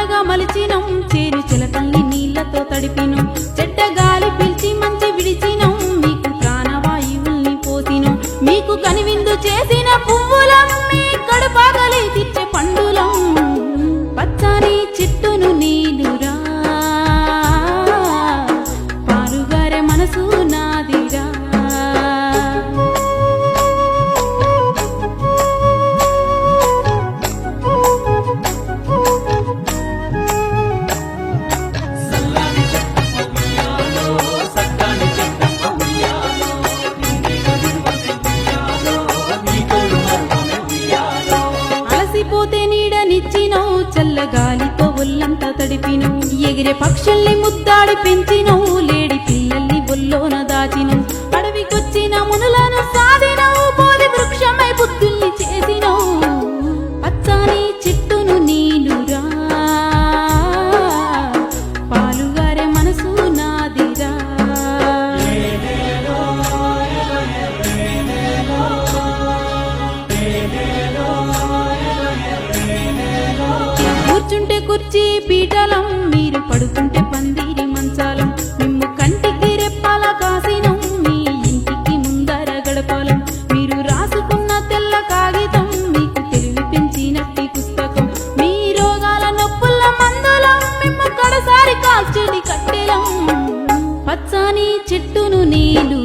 చల్లగా మలిచినం చేరు చిలకల్ని నీళ్లతో తడిపినం చెడ్డ గాలి పిలిచి మంచి విడిచినం మీకు ప్రాణవాయువుల్ని పోసినం మీకు కనివిందు చేసిన పువ్వులం మీ కడుపాగలి తీర్చే పండులం పచ్చని చెట్టును నీలురా పాలుగారే మనసు నాదిరా అలసిపోతే నీడనిచ్చినో చల్లగాలితో ఒళ్ళంతా తడిపిను ఎగిరే పక్షుల్ని ముద్దాడి పెంచినో లేడి పిల్లల్ని ఒల్లోన దాచిను అడవికొచ్చిన మునులను సాధినవు బోధి వృక్షమై బుద్ధుల్ని చేసినో పచ్చని చెట్టును నీలురా పాలుగారే మనసు నాదిరా కూర్చుంటే కుర్చీ పీటలం మీరు పడుకుంటే పందిరి మంచాలం మిమ్ము కంటికి రెప్పాల కాసినం మీ ఇంటికి ముందర గడపాలం మీరు రాసుకున్న తెల్ల కాగితం మీకు తెలివి పెంచినట్టి పుస్తకం మీ రోగాల నొప్పుల మందులం మిమ్ము కడసారి కాల్చెడి కట్టెలం పచ్చని చెట్టును నీలు